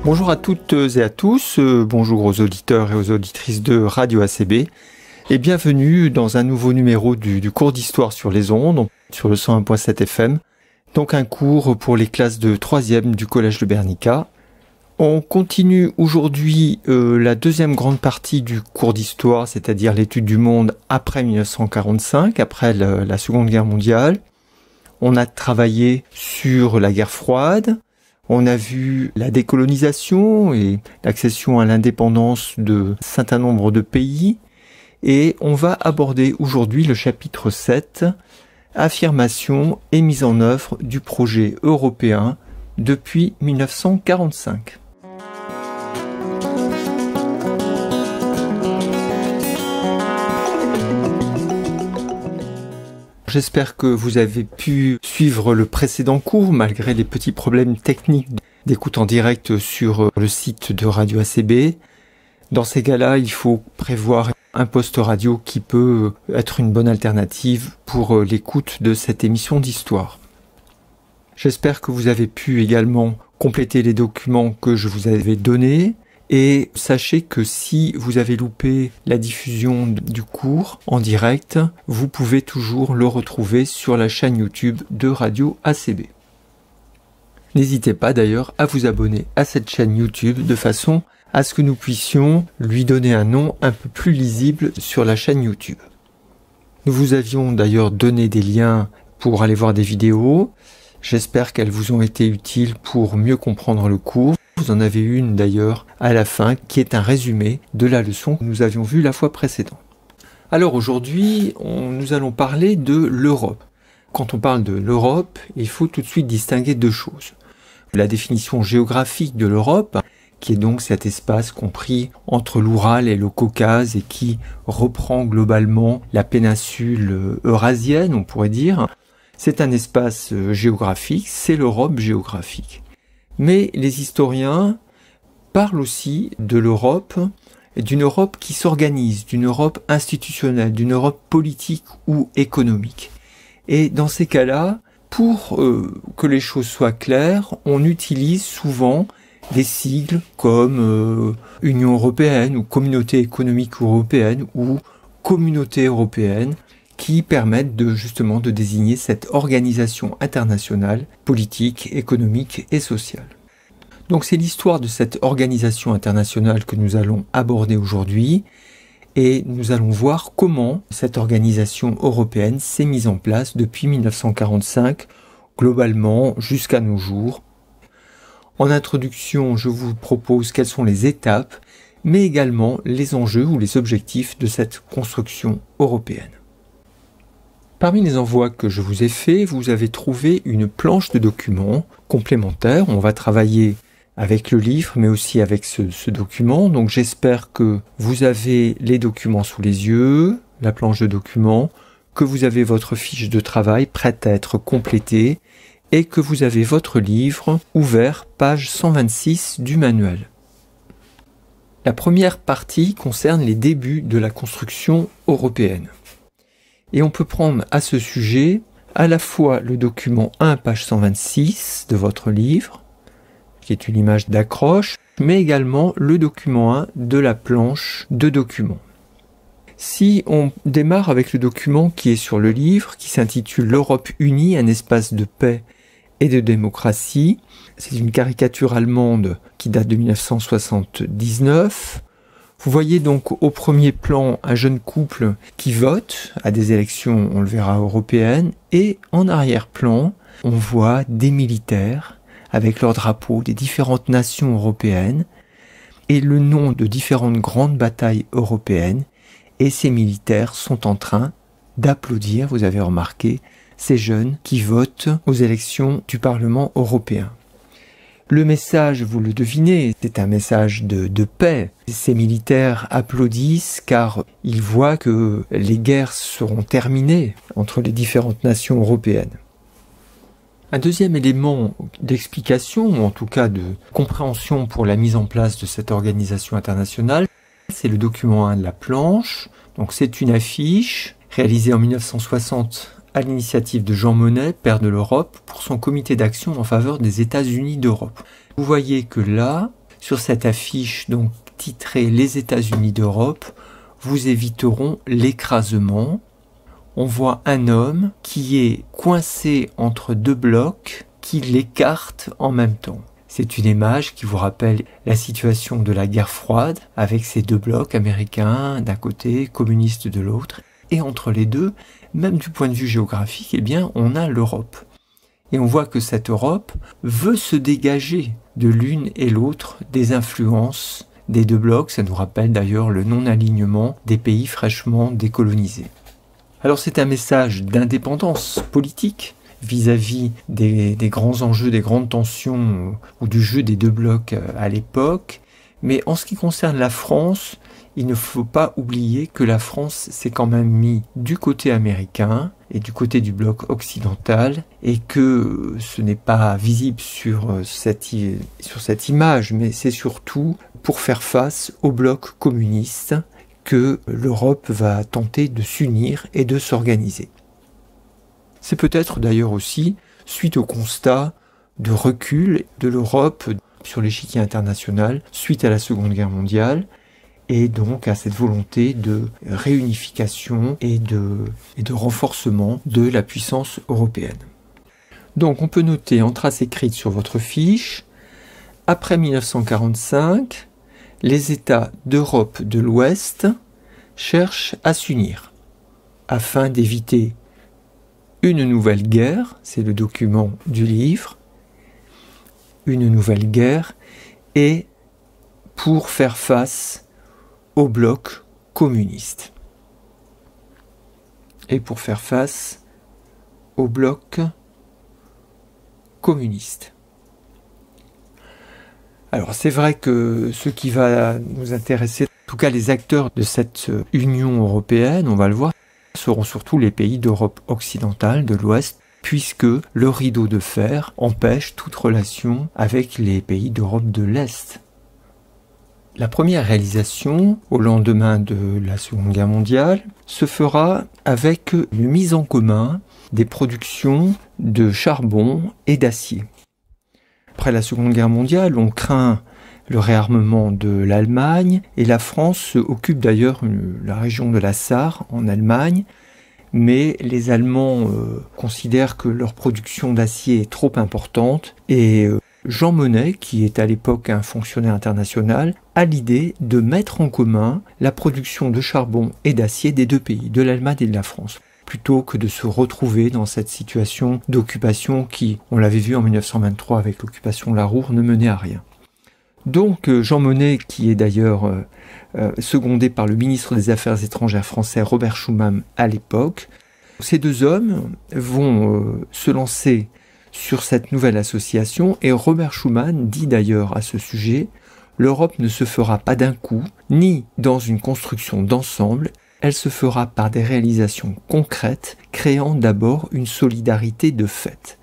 Bonjour à toutes et à tous, bonjour aux auditeurs et aux auditrices de Radio ACB et bienvenue dans un nouveau numéro du cours d'histoire sur les ondes, sur le 101.7 FM, donc un cours pour les classes de 3e du Collège de Bernica. On continue aujourd'hui la deuxième grande partie du cours d'histoire, c'est-à-dire l'étude du monde après 1945, après la Seconde Guerre mondiale. On a travaillé sur la guerre froide. On a vu la décolonisation et l'accession à l'indépendance de un certain nombre de pays. Et on va aborder aujourd'hui le chapitre 7, affirmation et mise en œuvre du projet européen depuis 1945. J'espère que vous avez pu suivre le précédent cours malgré les petits problèmes techniques d'écoute en direct sur le site de Radio ACB. Dans ces cas-là, il faut prévoir un poste radio qui peut être une bonne alternative pour l'écoute de cette émission d'histoire. J'espère que vous avez pu également compléter les documents que je vous avais donnés. Et sachez que si vous avez loupé la diffusion du cours en direct, vous pouvez toujours le retrouver sur la chaîne YouTube de Radio ACB. N'hésitez pas d'ailleurs à vous abonner à cette chaîne YouTube de façon à ce que nous puissions lui donner un nom un peu plus lisible sur la chaîne YouTube. Nous vous avions d'ailleurs donné des liens pour aller voir des vidéos. J'espère qu'elles vous ont été utiles pour mieux comprendre le cours. Vous en avez une d'ailleurs à la fin qui est un résumé de la leçon que nous avions vue la fois précédente. Alors aujourd'hui, nous allons parler de l'Europe. Quand on parle de l'Europe, il faut tout de suite distinguer deux choses. La définition géographique de l'Europe, qui est donc cet espace compris entre l'Oural et le Caucase et qui reprend globalement la péninsule eurasienne, on pourrait dire. C'est un espace géographique, c'est l'Europe géographique. Mais les historiens parlent aussi de l'Europe, d'une Europe qui s'organise, d'une Europe institutionnelle, d'une Europe politique ou économique. Et dans ces cas-là, pour que les choses soient claires, on utilise souvent des sigles comme Union européenne ou Communauté économique européenne ou Communauté européenne, qui permettent justement de désigner cette organisation internationale, politique, économique et sociale. Donc c'est l'histoire de cette organisation internationale que nous allons aborder aujourd'hui et nous allons voir comment cette organisation européenne s'est mise en place depuis 1945, globalement jusqu'à nos jours. En introduction, je vous propose quelles sont les étapes, mais également les enjeux ou les objectifs de cette construction européenne. Parmi les envois que je vous ai faits, vous avez trouvé une planche de documents complémentaires. On va travailler avec le livre, mais aussi avec ce document. Donc j'espère que vous avez les documents sous les yeux, la planche de documents, que vous avez votre fiche de travail prête à être complétée et que vous avez votre livre ouvert, page 126 du manuel. La première partie concerne les débuts de la construction européenne. Et on peut prendre à ce sujet à la fois le document 1, page 126 de votre livre, qui est une image d'accroche, mais également le document 1 de la planche de documents. Si on démarre avec le document qui est sur le livre, qui s'intitule « L'Europe unie, un espace de paix et de démocratie », c'est une caricature allemande qui date de 1979. Vous voyez donc au premier plan un jeune couple qui vote à des élections, on le verra, européennes, et en arrière-plan, on voit des militaires avec leurs drapeaux des différentes nations européennes et le nom de différentes grandes batailles européennes, et ces militaires sont en train d'applaudir, vous avez remarqué, ces jeunes qui votent aux élections du Parlement européen. Le message, vous le devinez, c'est un message de paix. Ces militaires applaudissent car ils voient que les guerres seront terminées entre les différentes nations européennes. Un deuxième élément d'explication, ou en tout cas de compréhension pour la mise en place de cette organisation internationale, c'est le document 1 de la planche. Donc c'est une affiche réalisée en 1960 à l'initiative de Jean Monnet, père de l'Europe, pour son comité d'action en faveur des États-Unis d'Europe. Vous voyez que là, sur cette affiche donc titrée Les États-Unis d'Europe, vous éviteront l'écrasement. On voit un homme qui est coincé entre deux blocs qui l'écartent en même temps. C'est une image qui vous rappelle la situation de la guerre froide avec ces deux blocs américains d'un côté, communistes de l'autre. Et entre les deux, même du point de vue géographique, eh bien, on a l'Europe. Et on voit que cette Europe veut se dégager de l'une et l'autre des influences des deux blocs. Ça nous rappelle d'ailleurs le non-alignement des pays fraîchement décolonisés. Alors c'est un message d'indépendance politique vis-à-vis des grands enjeux, des grandes tensions ou du jeu des deux blocs à l'époque. Mais en ce qui concerne la France, il ne faut pas oublier que la France s'est quand même mise du côté américain et du côté du bloc occidental et que ce n'est pas visible sur cette image, mais c'est surtout pour faire face au bloc communiste que l'Europe va tenter de s'unir et de s'organiser. C'est peut-être d'ailleurs aussi suite au constat de recul de l'Europe sur l'échiquier international suite à la Seconde Guerre mondiale, et donc à cette volonté de réunification et de renforcement de la puissance européenne. Donc on peut noter en trace écrite sur votre fiche, après 1945, les États d'Europe de l'Ouest cherchent à s'unir afin d'éviter une nouvelle guerre, c'est le document du livre, une nouvelle guerre, et pour faire face au bloc communiste. Et pour faire face au bloc communiste. Alors c'est vrai que ce qui va nous intéresser, en tout cas les acteurs de cette Union européenne, on va le voir, seront surtout les pays d'Europe occidentale, de l'Ouest, puisque le rideau de fer empêche toute relation avec les pays d'Europe de l'Est. La première réalisation, au lendemain de la Seconde Guerre mondiale, se fera avec une mise en commun des productions de charbon et d'acier. Après la Seconde Guerre mondiale, on craint le réarmement de l'Allemagne et la France occupe d'ailleurs la région de la Sarre en Allemagne, mais les Allemands considèrent que leur production d'acier est trop importante et Jean Monnet, qui est à l'époque un fonctionnaire international, a l'idée de mettre en commun la production de charbon et d'acier des deux pays, de l'Allemagne et de la France, plutôt que de se retrouver dans cette situation d'occupation qui, on l'avait vu en 1923 avec l'occupation de la Ruhr, ne menait à rien. Donc Jean Monnet, qui est d'ailleurs secondé par le ministre des Affaires étrangères français Robert Schuman à l'époque, ces deux hommes vont se lancer sur cette nouvelle association et Robert Schuman dit d'ailleurs à ce sujet « L'Europe ne se fera pas d'un coup, ni dans une construction d'ensemble, elle se fera par des réalisations concrètes, créant d'abord une solidarité de fait. »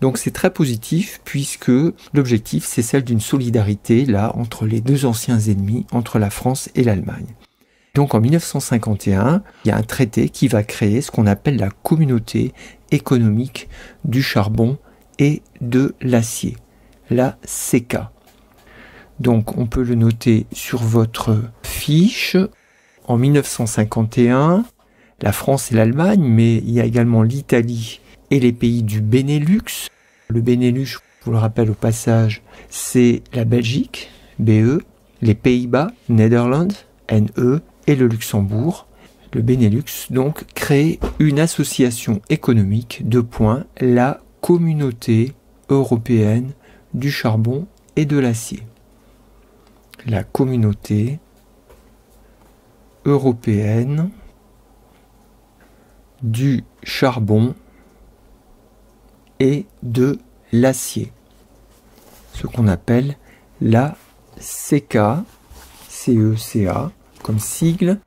Donc c'est très positif puisque l'objectif c'est celle d'une solidarité là entre les deux anciens ennemis, entre la France et l'Allemagne. Donc en 1951, il y a un traité qui va créer ce qu'on appelle la communauté économique du charbon et de l'acier, la CECA. Donc on peut le noter sur votre fiche. En 1951, la France et l'Allemagne, mais il y a également l'Italie et les pays du Benelux. Le Benelux, je vous le rappelle au passage, c'est la Belgique, BE, les Pays-Bas, Netherlands, NE, et le Luxembourg. Le Benelux, donc, crée une association économique, la Communauté européenne du charbon et de l'acier. La Communauté européenne du charbon et de l'acier. ce qu'on appelle la CECA, CECA, comme sigle.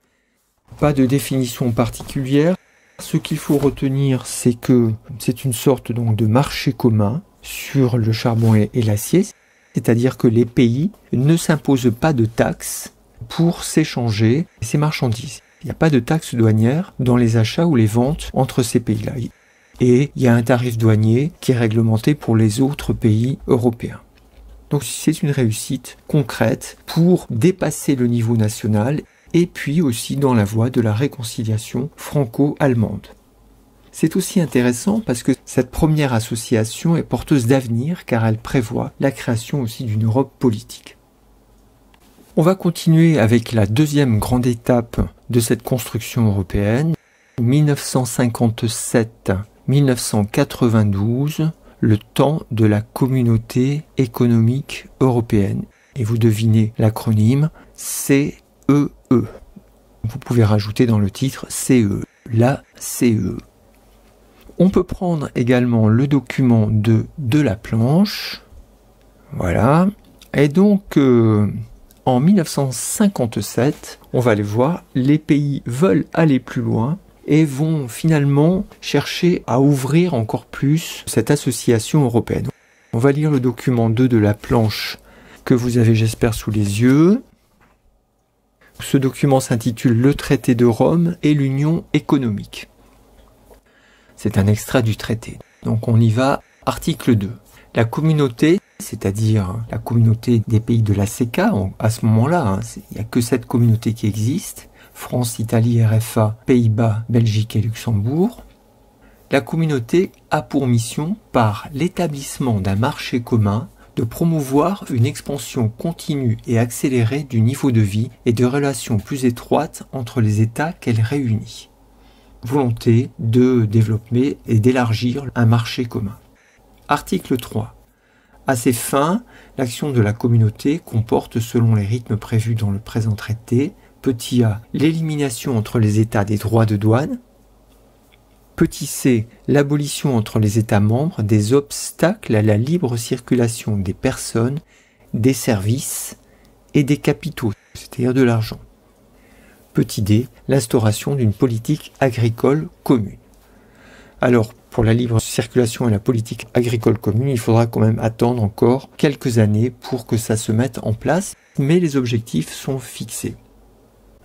Pas de définition particulière. Ce qu'il faut retenir, c'est que c'est une sorte donc de marché commun sur le charbon et l'acier, c'est-à-dire que les pays ne s'imposent pas de taxes pour s'échanger ces marchandises. Il n'y a pas de taxes douanières dans les achats ou les ventes entre ces pays-là. Et il y a un tarif douanier qui est réglementé pour les autres pays européens. Donc c'est une réussite concrète pour dépasser le niveau national et puis aussi dans la voie de la réconciliation franco-allemande. C'est aussi intéressant parce que cette première association est porteuse d'avenir car elle prévoit la création aussi d'une Europe politique. On va continuer avec la deuxième grande étape de cette construction européenne, 1957-1992, le temps de la Communauté économique européenne. Et vous devinez l'acronyme CEE. Vous pouvez rajouter dans le titre CE, la CE. On peut prendre également le document de la planche. Voilà. Et donc, en 1957, on va aller voir, les pays veulent aller plus loin et vont finalement chercher à ouvrir encore plus cette association européenne. On va lire le document 2 de la planche que vous avez, j'espère, sous les yeux. Ce document s'intitule « Le traité de Rome et l'Union économique ». C'est un extrait du traité. Donc on y va, article 2. La communauté, c'est-à-dire la communauté des pays de la CECA, à ce moment-là, il n'y a que cette communauté qui existe, France, Italie, RFA, Pays-Bas, Belgique et Luxembourg. La communauté a pour mission, par l'établissement d'un marché commun, de promouvoir une expansion continue et accélérée du niveau de vie et de relations plus étroites entre les États qu'elle réunit. Volonté de développer et d'élargir un marché commun. Article 3. À ces fins, l'action de la communauté comporte, selon les rythmes prévus dans le présent traité, petit a, l'élimination entre les États des droits de douane, petit c, l'abolition entre les États membres des obstacles à la libre circulation des personnes, des services et des capitaux, c'est-à-dire de l'argent. Petit d, l'instauration d'une politique agricole commune. Alors, pour la libre circulation et la politique agricole commune, il faudra quand même attendre encore quelques années pour que ça se mette en place, mais les objectifs sont fixés.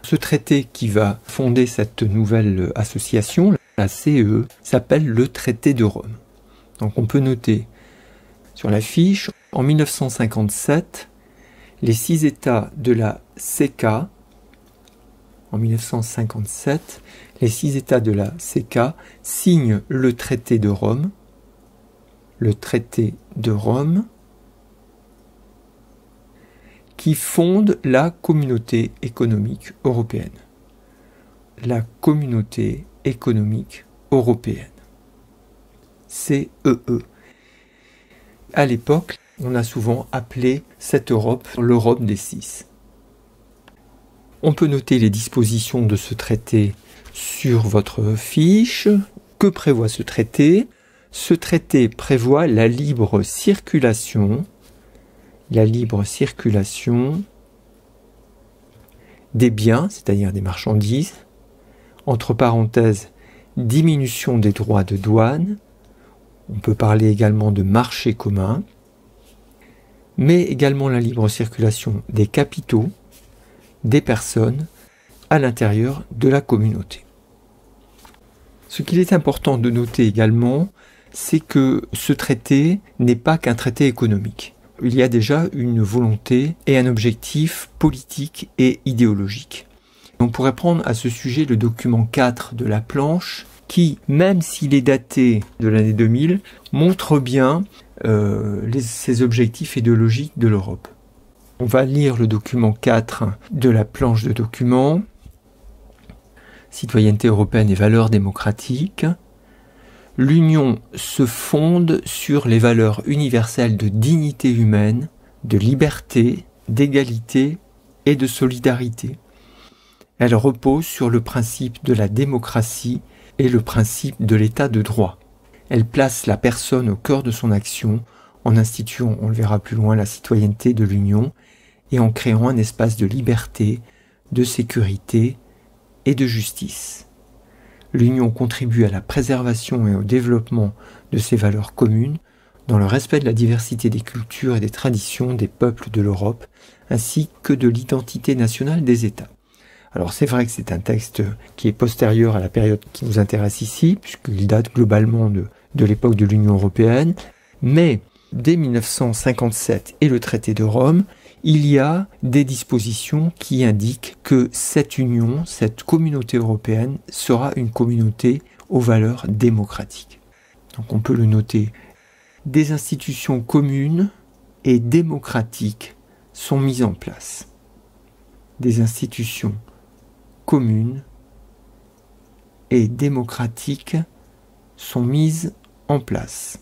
Ce traité qui va fonder cette nouvelle association, la CE, s'appelle le traité de Rome. Donc on peut noter sur la fiche, en 1957, les 6 États de la CECA, en 1957, les 6 États de la CECA signent le traité de Rome, qui fonde la communauté économique européenne. La communauté économique européenne. CEE. À l'époque, on a souvent appelé cette Europe l'Europe des 6. On peut noter les dispositions de ce traité sur votre fiche. Que prévoit ce traité? Ce traité prévoit la libre circulation des biens, c'est-à-dire des marchandises, entre parenthèses, diminution des droits de douane, on peut parler également de marché commun, mais également la libre circulation des capitaux, des personnes, à l'intérieur de la communauté. Ce qu'il est important de noter également, c'est que ce traité n'est pas qu'un traité économique. Il y a déjà une volonté et un objectif politique et idéologique. On pourrait prendre à ce sujet le document 4 de la planche qui, même s'il est daté de l'année 2000, montre bien ces objectifs idéologiques de l'Europe. On va lire le document 4 de la planche de documents. Citoyenneté européenne et valeurs démocratiques. L'Union se fonde sur les valeurs universelles de dignité humaine, de liberté, d'égalité et de solidarité. Elle repose sur le principe de la démocratie et le principe de l'état de droit. Elle place la personne au cœur de son action en instituant, on le verra plus loin, la citoyenneté de l'Union et en créant un espace de liberté, de sécurité et de justice. L'Union contribue à la préservation et au développement de ces valeurs communes dans le respect de la diversité des cultures et des traditions des peuples de l'Europe, ainsi que de l'identité nationale des États. Alors c'est vrai que c'est un texte qui est postérieur à la période qui nous intéresse ici, puisqu'il date globalement de l'époque de l'Union européenne, mais dès 1957 et le traité de Rome, il y a des dispositions qui indiquent que cette union, cette communauté européenne, sera une communauté aux valeurs démocratiques. Donc on peut le noter. Des institutions communes et démocratiques sont mises en place. Des institutions communes et démocratiques sont mises en place.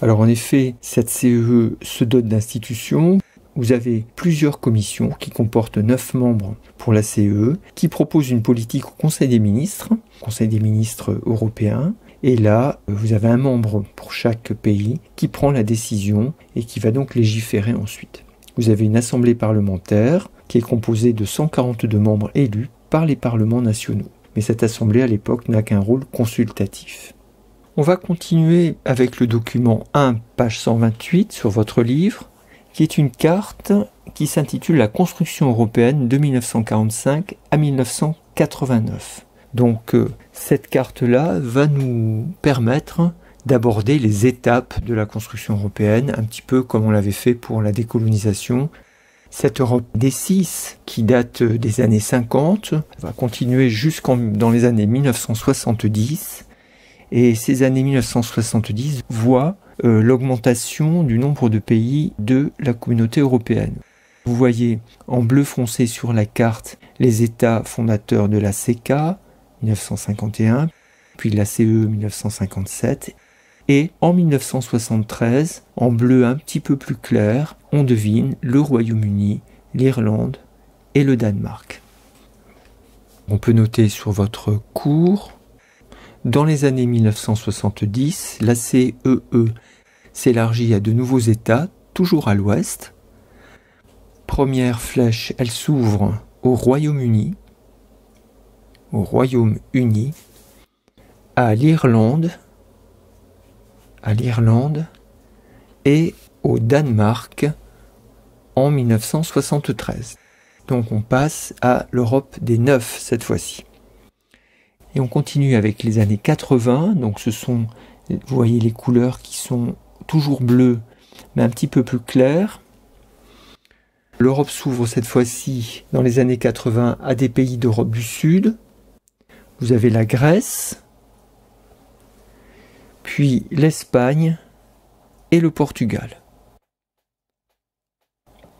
Alors en effet, cette CEE se dote d'institutions. Vous avez plusieurs commissions qui comportent 9 membres pour la CEE, qui proposent une politique au Conseil des ministres européens. Et là, vous avez un membre pour chaque pays qui prend la décision et qui va donc légiférer ensuite. Vous avez une assemblée parlementaire qui est composée de 142 membres élus par les parlements nationaux. Mais cette assemblée, à l'époque, n'a qu'un rôle consultatif. On va continuer avec le document 1, page 128 sur votre livre, qui est une carte qui s'intitule « La construction européenne de 1945 à 1989 ». Donc cette carte-là va nous permettre d'aborder les étapes de la construction européenne, un petit peu comme on l'avait fait pour la décolonisation. Cette Europe des 6, qui date des années 50, va continuer dans les années 1970. Et ces années 1970 voient l'augmentation du nombre de pays de la communauté européenne. Vous voyez en bleu foncé sur la carte les États fondateurs de la CECA, 1951, puis la CE 1957, et en 1973, en bleu un petit peu plus clair, on devine le Royaume-Uni, l'Irlande et le Danemark. On peut noter sur votre cours, dans les années 1970, la CEE s'élargit à de nouveaux États, toujours à l'ouest. Première flèche, elle s'ouvre au Royaume-Uni, à l'Irlande et au Danemark en 1973. Donc on passe à l'Europe des 9 cette fois-ci. Et on continue avec les années 80, donc vous voyez les couleurs qui sont toujours bleues, mais un petit peu plus claires. L'Europe s'ouvre cette fois-ci dans les années 80 à des pays d'Europe du Sud. Vous avez la Grèce, puis l'Espagne et le Portugal.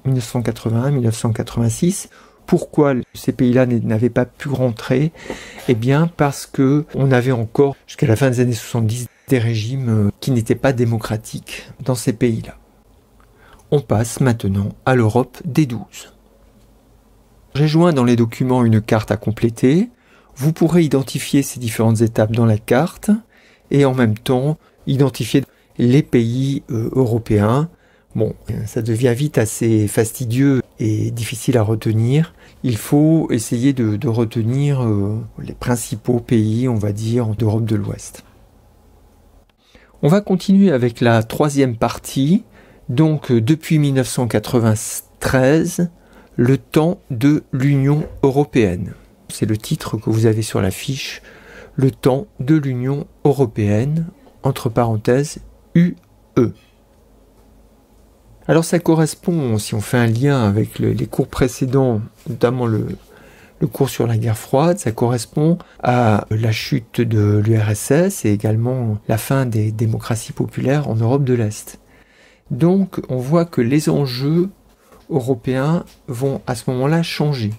1981-1986. Pourquoi ces pays-là n'avaient pas pu rentrer? Eh bien parce que on avait encore, jusqu'à la fin des années 70, des régimes qui n'étaient pas démocratiques dans ces pays-là. On passe maintenant à l'Europe des 12. J'ai joint dans les documents une carte à compléter. Vous pourrez identifier ces différentes étapes dans la carte et en même temps identifier les pays européens. Bon, ça devient vite assez fastidieux et difficile à retenir. Il faut essayer de retenir les principaux pays, on va dire, d'Europe de l'Ouest. On va continuer avec la troisième partie. Donc, depuis 1993, le temps de l'Union européenne. C'est le titre que vous avez sur la fiche. Le temps de l'Union européenne, entre parenthèses, UE. Alors ça correspond, si on fait un lien avec les cours précédents, notamment le cours sur la guerre froide, ça correspond à la chute de l'URSS et également la fin des démocraties populaires en Europe de l'Est. Donc on voit que les enjeux européens vont à ce moment-là changer.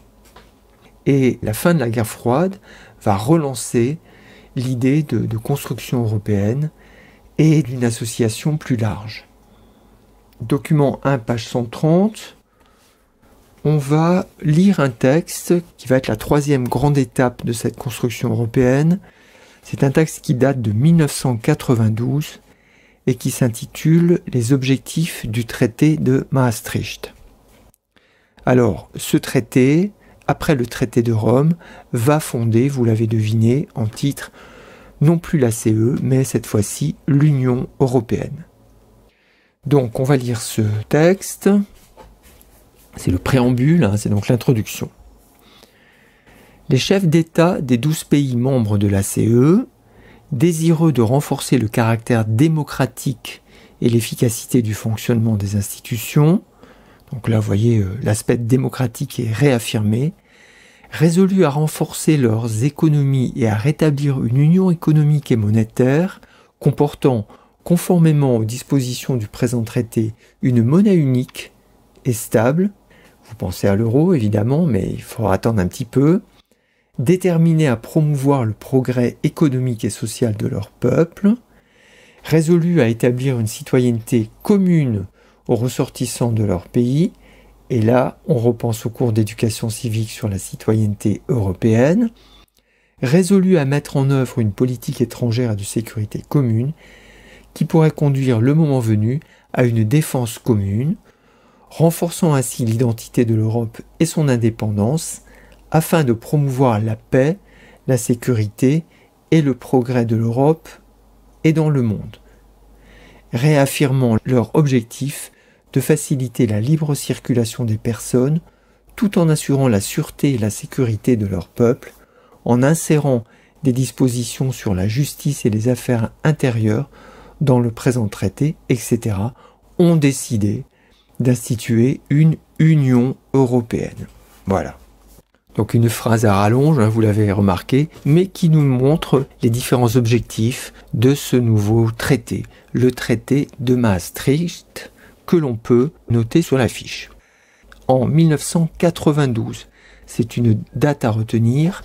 Et la fin de la guerre froide va relancer l'idée de construction européenne et d'une association plus large. Document 1, page 130, on va lire un texte qui va être la troisième grande étape de cette construction européenne. C'est un texte qui date de 1992 et qui s'intitule « Les objectifs du traité de Maastricht ». Alors, ce traité, après le traité de Rome, va fonder, vous l'avez deviné, en titre, non plus la CE, mais cette fois-ci l'Union européenne. Donc, on va lire ce texte. C'est le préambule, c'est donc l'introduction. Les chefs d'État des 12 pays membres de la CE, désireux de renforcer le caractère démocratique et l'efficacité du fonctionnement des institutions, donc là, vous voyez, l'aspect démocratique est réaffirmé, résolus à renforcer leurs économies et à rétablir une union économique et monétaire comportant, conformément aux dispositions du présent traité, une monnaie unique et stable, vous pensez à l'euro évidemment, mais il faudra attendre un petit peu, déterminés à promouvoir le progrès économique et social de leur peuple, résolus à établir une citoyenneté commune aux ressortissants de leur pays, et là on repense au cours d'éducation civique sur la citoyenneté européenne, résolus à mettre en œuvre une politique étrangère et de sécurité commune qui pourrait conduire le moment venu à une défense commune, renforçant ainsi l'identité de l'Europe et son indépendance, afin de promouvoir la paix, la sécurité et le progrès de l'Europe et dans le monde, réaffirmant leur objectif de faciliter la libre circulation des personnes tout en assurant la sûreté et la sécurité de leur peuple, en insérant des dispositions sur la justice et les affaires intérieures dans le présent traité, etc., ont décidé d'instituer une Union européenne. Voilà. Donc une phrase à rallonge, vous l'avez remarqué, mais qui nous montre les différents objectifs de ce nouveau traité, le traité de Maastricht, que l'on peut noter sur la fiche. En 1992, c'est une date à retenir,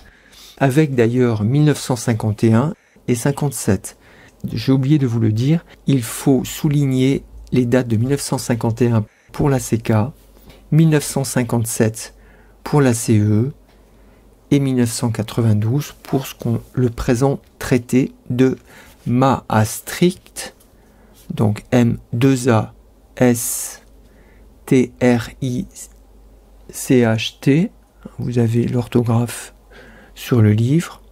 avec d'ailleurs 1951 et 57. J'ai oublié de vous le dire, il faut souligner les dates de 1951 pour la CK, 1957 pour la CE et 1992 pour le présent traité de Maastricht, donc M2ASTRICHT, vous avez l'orthographe sur le livre.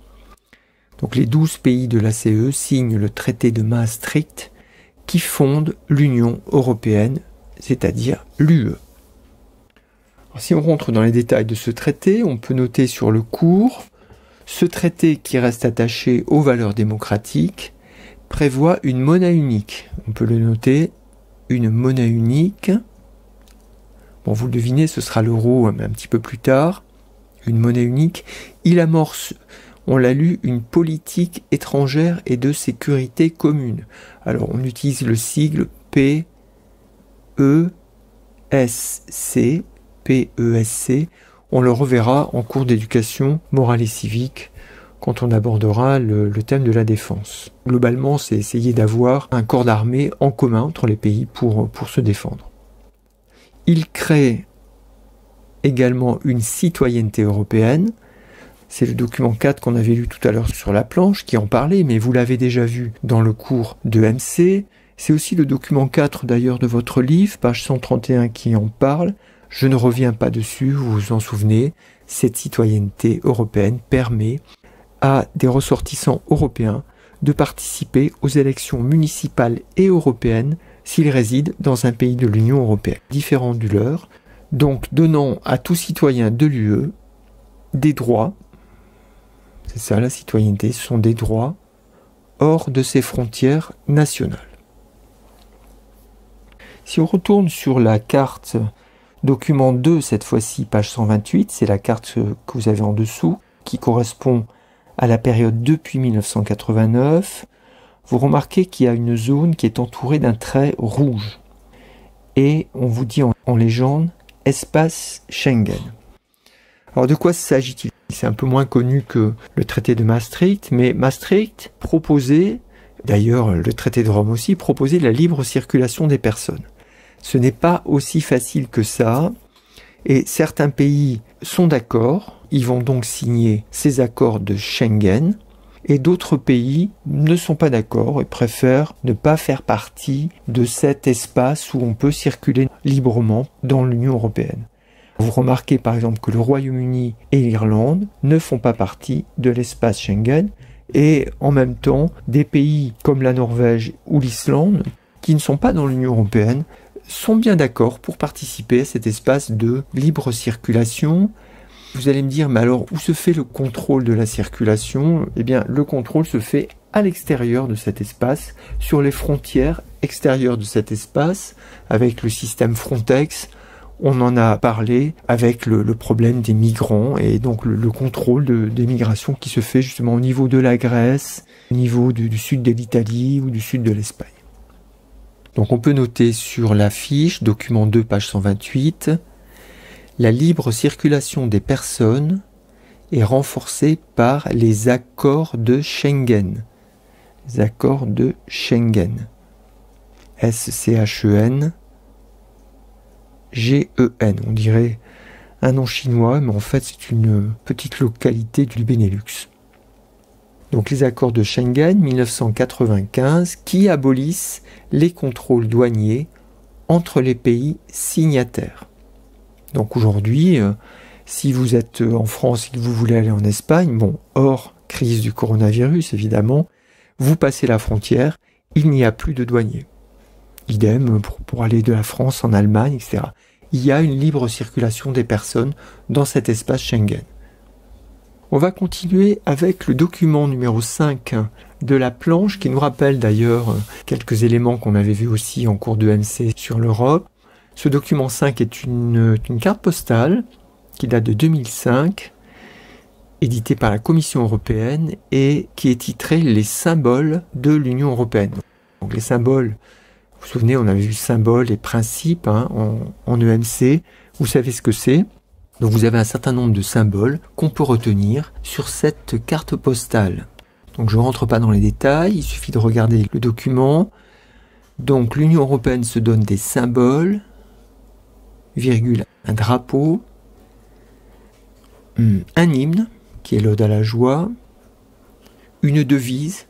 Donc les 12 pays de la CE signent le traité de Maastricht qui fonde l'Union européenne, c'est-à-dire l'UE. Si on rentre dans les détails de ce traité, on peut noter sur le cours, ce traité qui reste attaché aux valeurs démocratiques prévoit une monnaie unique. On peut le noter, une monnaie unique. Bon, vous le devinez, ce sera l'euro un petit peu plus tard. Une monnaie unique. Il amorce, on l'a lu, une politique étrangère et de sécurité commune. Alors, on utilise le sigle PESC. PESC, on le reverra en cours d'éducation morale et civique quand on abordera le thème de la défense. Globalement, c'est essayer d'avoir un corps d'armée en commun entre les pays pour se défendre. Il crée également une citoyenneté européenne. C'est le document 4 qu'on avait lu tout à l'heure sur la planche qui en parlait, mais vous l'avez déjà vu dans le cours de MC. C'est aussi le document 4 d'ailleurs de votre livre, page 131 qui en parle. Je ne reviens pas dessus, vous vous en souvenez, cette citoyenneté européenne permet à des ressortissants européens de participer aux élections municipales et européennes s'ils résident dans un pays de l'Union européenne, différent du leur, donc donnant à tout citoyen de l'UE des droits, c'est ça la citoyenneté, ce sont des droits hors de ses frontières nationales. Si on retourne sur la carte document 2, cette fois-ci, page 128, c'est la carte que vous avez en dessous, qui correspond à la période depuis 1989. Vous remarquez qu'il y a une zone qui est entourée d'un trait rouge. Et on vous dit en légende, espace Schengen. Alors de quoi s'agit-il? C'est un peu moins connu que le traité de Maastricht, mais Maastricht proposait, d'ailleurs le traité de Rome aussi, proposait la libre circulation des personnes. Ce n'est pas aussi facile que ça, et certains pays sont d'accord, ils vont donc signer ces accords de Schengen, et d'autres pays ne sont pas d'accord et préfèrent ne pas faire partie de cet espace où on peut circuler librement dans l'Union européenne. Vous remarquez par exemple que le Royaume-Uni et l'Irlande ne font pas partie de l'espace Schengen, et en même temps, des pays comme la Norvège ou l'Islande, qui ne sont pas dans l'Union européenne, sont bien d'accord pour participer à cet espace de libre circulation. Vous allez me dire, mais alors où se fait le contrôle de la circulation? Eh bien, le contrôle se fait à l'extérieur de cet espace, sur les frontières extérieures de cet espace, avec le système Frontex. On en a parlé avec le problème des migrants et donc le contrôle des migrations qui se fait justement au niveau de la Grèce, au niveau du sud de l'Italie ou du sud de l'Espagne. Donc on peut noter sur la fiche, document 2, page 128, la libre circulation des personnes est renforcée par les accords de Schengen. Les accords de Schengen. S-C-H-E-N. G-E-N, on dirait un nom chinois, mais en fait c'est une petite localité du Benelux. Donc les accords de Schengen 1995 qui abolissent les contrôles douaniers entre les pays signataires. Donc aujourd'hui, si vous êtes en France et que vous voulez aller en Espagne, bon, hors crise du coronavirus évidemment, vous passez la frontière, il n'y a plus de douaniers. Idem pour aller de la France en Allemagne, etc. Il y a une libre circulation des personnes dans cet espace Schengen. On va continuer avec le document numéro 5 de la planche, qui nous rappelle d'ailleurs quelques éléments qu'on avait vus aussi en cours de MC sur l'Europe. Ce document 5 est une carte postale qui date de 2005, éditée par la Commission européenne et qui est titrée « Les symboles de l'Union européenne ». Donc les symboles, vous vous souvenez, on avait vu symboles et principes en EMC. Vous savez ce que c'est. Donc vous avez un certain nombre de symboles qu'on peut retenir sur cette carte postale. Donc je ne rentre pas dans les détails, il suffit de regarder le document. Donc l'Union européenne se donne des symboles, virgule, un drapeau, un hymne, qui est l'ode à la joie, une devise,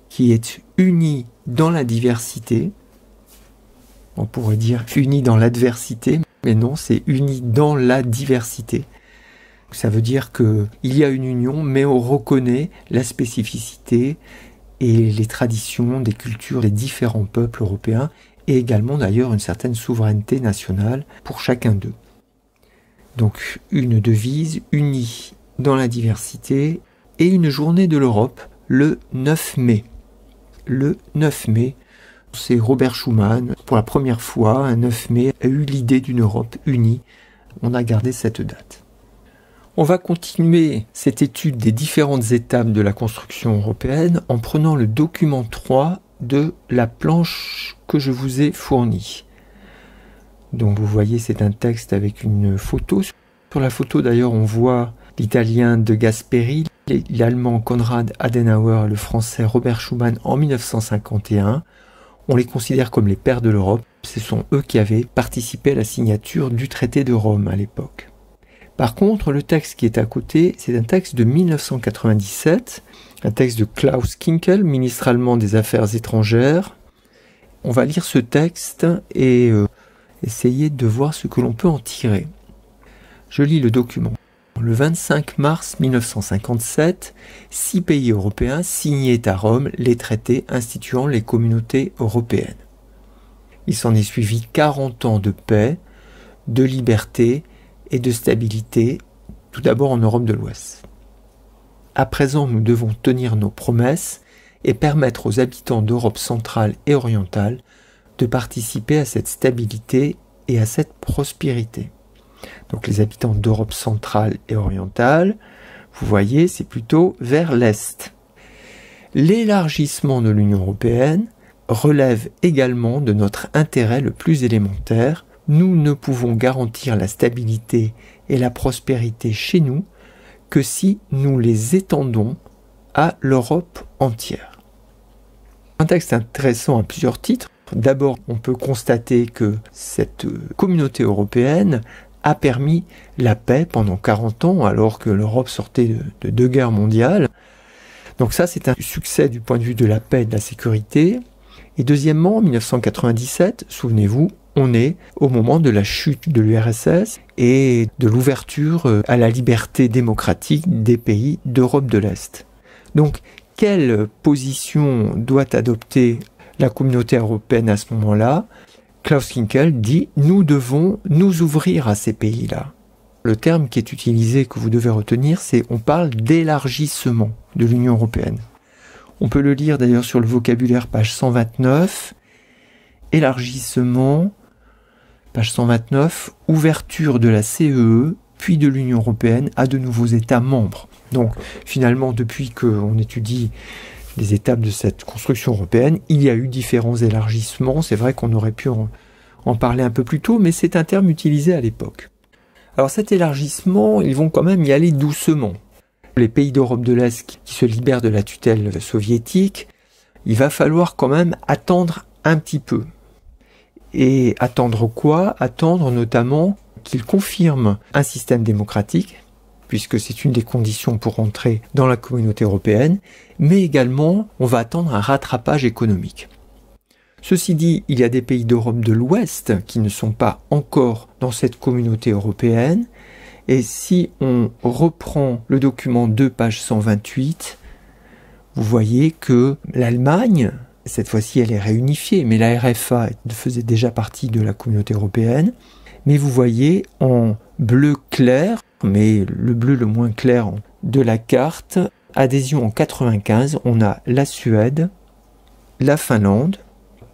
qui est unie dans la diversité. On pourrait dire unis dans l'adversité, mais non, c'est unis dans la diversité. Ça veut dire qu'il y a une union, mais on reconnaît la spécificité et les traditions des cultures des différents peuples européens, et également d'ailleurs une certaine souveraineté nationale pour chacun d'eux. Donc une devise unie dans la diversité et une journée de l'Europe le 9 mai. Le 9 mai. C'est Robert Schuman, pour la première fois, un 9 mai, a eu l'idée d'une Europe unie. On a gardé cette date. On va continuer cette étude des différentes étapes de la construction européenne en prenant le document 3 de la planche que je vous ai fournie. Donc vous voyez, c'est un texte avec une photo. Sur la photo d'ailleurs, on voit l'italien De Gasperi, l'allemand Konrad Adenauer, le français Robert Schuman en 1951. On les considère comme les pères de l'Europe. Ce sont eux qui avaient participé à la signature du traité de Rome à l'époque. Par contre, le texte qui est à côté, c'est un texte de 1997, un texte de Klaus Kinkel, ministre allemand des Affaires étrangères. On va lire ce texte et essayer de voir ce que l'on peut en tirer. Je lis le document. Le 25 mars 1957, 6 pays européens signaient à Rome les traités instituant les communautés européennes. Il s'en est suivi 40 ans de paix, de liberté et de stabilité, tout d'abord en Europe de l'Ouest. À présent, nous devons tenir nos promesses et permettre aux habitants d'Europe centrale et orientale de participer à cette stabilité et à cette prospérité. Donc les habitants d'Europe centrale et orientale, vous voyez, c'est plutôt vers l'Est. L'élargissement de l'Union européenne relève également de notre intérêt le plus élémentaire. Nous ne pouvons garantir la stabilité et la prospérité chez nous que si nous les étendons à l'Europe entière. Un texte intéressant à plusieurs titres. D'abord, on peut constater que cette communauté européenne a permis la paix pendant 40 ans, alors que l'Europe sortait de 2 guerres mondiales. Donc ça, c'est un succès du point de vue de la paix et de la sécurité. Et deuxièmement, en 1997, souvenez-vous, on est au moment de la chute de l'URSS et de l'ouverture à la liberté démocratique des pays d'Europe de l'Est. Donc, quelle position doit adopter la communauté européenne à ce moment-là? Klaus Kinkel dit « Nous devons nous ouvrir à ces pays-là ». Le terme qui est utilisé, que vous devez retenir, c'est on parle d'élargissement de l'Union européenne. On peut le lire d'ailleurs sur le vocabulaire, page 129. Élargissement, page 129, ouverture de la CEE, puis de l'Union européenne à de nouveaux États membres. Donc finalement, depuis qu'on étudie les étapes de cette construction européenne, il y a eu différents élargissements. C'est vrai qu'on aurait pu en parler un peu plus tôt, mais c'est un terme utilisé à l'époque. Alors cet élargissement, ils vont quand même y aller doucement. Les pays d'Europe de l'Est qui se libèrent de la tutelle soviétique, il va falloir quand même attendre un petit peu. Et attendre quoi? Attendre notamment qu'ils confirment un système démocratique, puisque c'est une des conditions pour entrer dans la communauté européenne, mais également on va attendre un rattrapage économique. Ceci dit, il y a des pays d'Europe de l'Ouest qui ne sont pas encore dans cette communauté européenne, et si on reprend le document 2, page 128, vous voyez que l'Allemagne, cette fois-ci elle est réunifiée, mais la RFA faisait déjà partie de la communauté européenne, mais vous voyez en bleu clair, mais le bleu le moins clair de la carte, adhésion en 95, on a la Suède, la Finlande,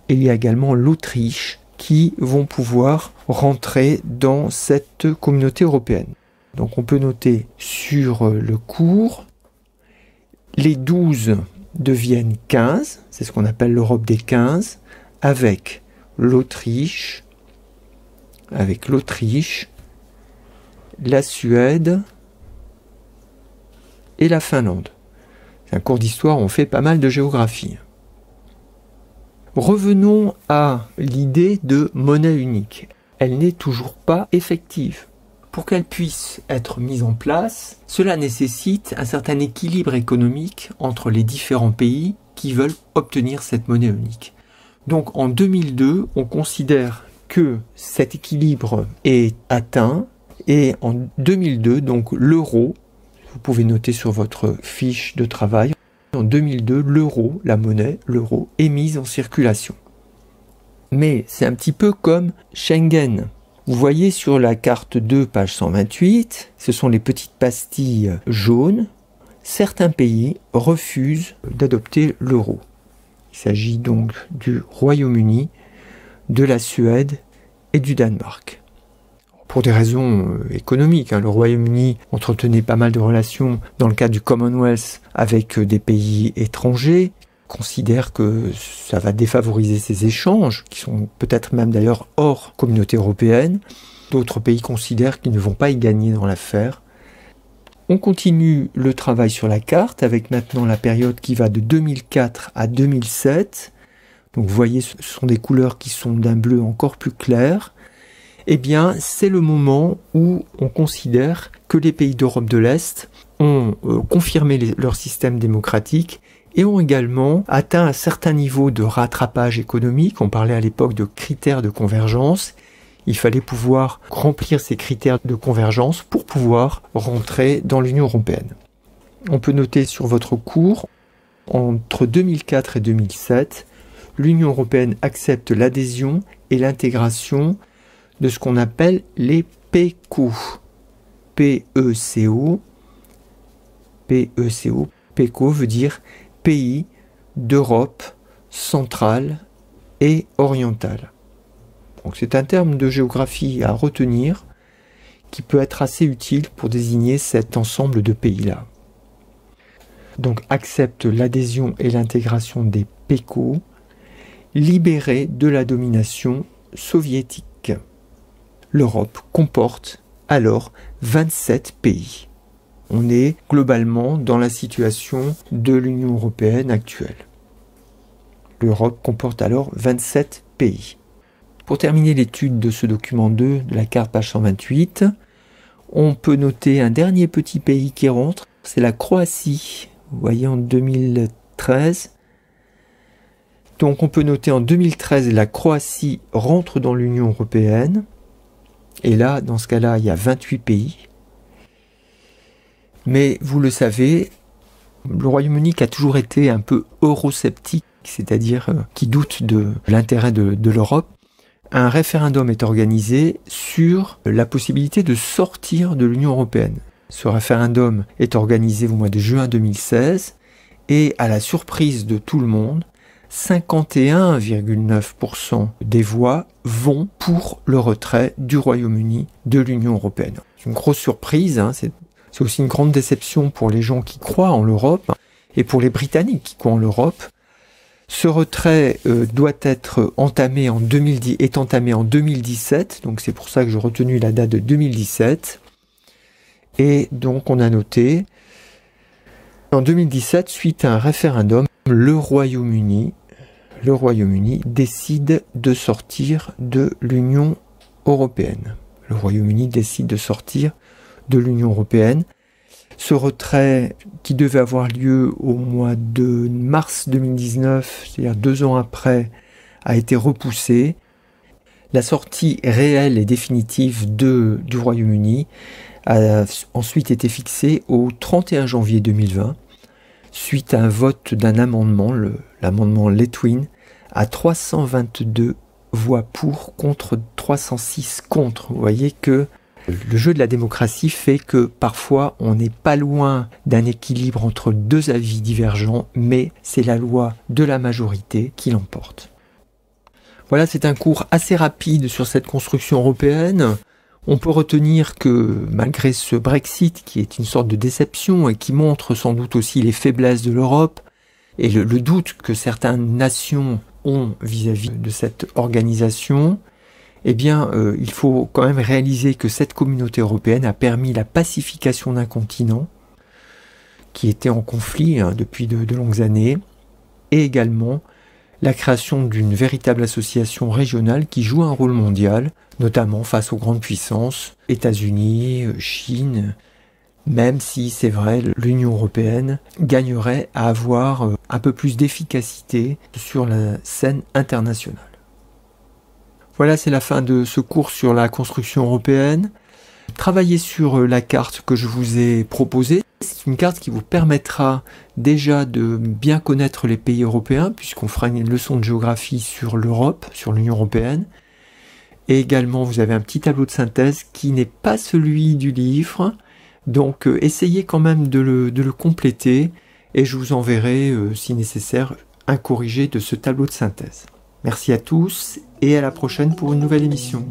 et il y a également l'Autriche qui vont pouvoir rentrer dans cette communauté européenne. Donc on peut noter sur le cours, les 12 deviennent 15, c'est ce qu'on appelle l'Europe des 15, avec l'Autriche, la Suède et la Finlande. C'est un cours d'histoire, on fait pas mal de géographie. Revenons à l'idée de monnaie unique. Elle n'est toujours pas effective. Pour qu'elle puisse être mise en place, cela nécessite un certain équilibre économique entre les différents pays qui veulent obtenir cette monnaie unique. Donc en 2002, on considère que cet équilibre est atteint et en 2002, donc l'euro, vous pouvez noter sur votre fiche de travail, en 2002, l'euro, la monnaie, l'euro, est mise en circulation. Mais c'est un petit peu comme Schengen. Vous voyez sur la carte 2, page 128, ce sont les petites pastilles jaunes. Certains pays refusent d'adopter l'euro. Il s'agit donc du Royaume-Uni, de la Suède et du Danemark. Pour des raisons économiques, le Royaume-Uni entretenait pas mal de relations dans le cadre du Commonwealth avec des pays étrangers, considère que ça va défavoriser ces échanges, qui sont peut-être même d'ailleurs hors communauté européenne. D'autres pays considèrent qu'ils ne vont pas y gagner dans l'affaire. On continue le travail sur la carte avec maintenant la période qui va de 2004 à 2007. Donc vous voyez, ce sont des couleurs qui sont d'un bleu encore plus clair. Eh bien, c'est le moment où on considère que les pays d'Europe de l'Est ont confirmé leur système démocratique et ont également atteint un certain niveau de rattrapage économique. On parlait à l'époque de critères de convergence. Il fallait pouvoir remplir ces critères de convergence pour pouvoir rentrer dans l'Union européenne. On peut noter sur votre cours, entre 2004 et 2007, l'Union européenne accepte l'adhésion et l'intégration de ce qu'on appelle les PECO. P-E-C-O. P-E-C-O. PECO veut dire pays d'Europe centrale et orientale. Donc c'est un terme de géographie à retenir qui peut être assez utile pour désigner cet ensemble de pays-là. Donc accepte l'adhésion et l'intégration des PECO, libérés de la domination soviétique. L'Europe comporte alors 27 pays. On est globalement dans la situation de l'Union européenne actuelle. L'Europe comporte alors 27 pays. Pour terminer l'étude de ce document 2 de la carte page 128, on peut noter un dernier petit pays qui rentre, c'est la Croatie. vous voyez, en 2013. Donc on peut noter en 2013, la Croatie rentre dans l'Union européenne. Et là, dans ce cas-là, il y a 28 pays. Mais vous le savez, le Royaume-Uni qui a toujours été un peu eurosceptique, c'est-à-dire qui doute de l'intérêt de l'Europe, un référendum est organisé sur la possibilité de sortir de l'Union européenne. Ce référendum est organisé au mois de juin 2016 et à la surprise de tout le monde, 51,9% des voix vont pour le retrait du Royaume-Uni de l'Union européenne. C'est une grosse surprise, hein, c'est aussi une grande déception pour les gens qui croient en l'Europe et pour les Britanniques qui croient en l'Europe. Ce retrait doit être entamé en 2017, donc c'est pour ça que j'ai retenu la date de 2017. Et donc on a noté, en 2017, suite à un référendum, le Royaume-Uni décide de sortir de l'Union européenne. Le Royaume-Uni décide de sortir de l'Union européenne. Ce retrait qui devait avoir lieu au mois de mars 2019, c'est-à-dire 2 ans après, a été repoussé. La sortie réelle et définitive du Royaume-Uni a ensuite été fixée au 31 janvier 2020, suite à un vote d'un amendement, l'amendement Letwin, à 322 voix pour contre 306 contre. Vous voyez que le jeu de la démocratie fait que parfois on n'est pas loin d'un équilibre entre 2 avis divergents, mais c'est la loi de la majorité qui l'emporte. Voilà, c'est un cours assez rapide sur cette construction européenne. On peut retenir que malgré ce Brexit qui est une sorte de déception et qui montre sans doute aussi les faiblesses de l'Europe et le doute que certaines nations ont vis-à-vis de cette organisation, eh bien, il faut quand même réaliser que cette communauté européenne a permis la pacification d'un continent qui était en conflit depuis de longues années, et également la création d'une véritable association régionale qui joue un rôle mondial, notamment face aux grandes puissances, États-Unis, Chine, même si c'est vrai, l'Union européenne gagnerait à avoir un peu plus d'efficacité sur la scène internationale. Voilà, c'est la fin de ce cours sur la construction européenne. Travaillez sur la carte que je vous ai proposée. C'est une carte qui vous permettra déjà de bien connaître les pays européens, puisqu'on fera une leçon de géographie sur l'Europe, sur l'Union européenne. Et également, vous avez un petit tableau de synthèse qui n'est pas celui du livre. Donc, essayez quand même de le compléter et je vous enverrai, si nécessaire, un corrigé de ce tableau de synthèse. Merci à tous et à la prochaine pour une nouvelle émission.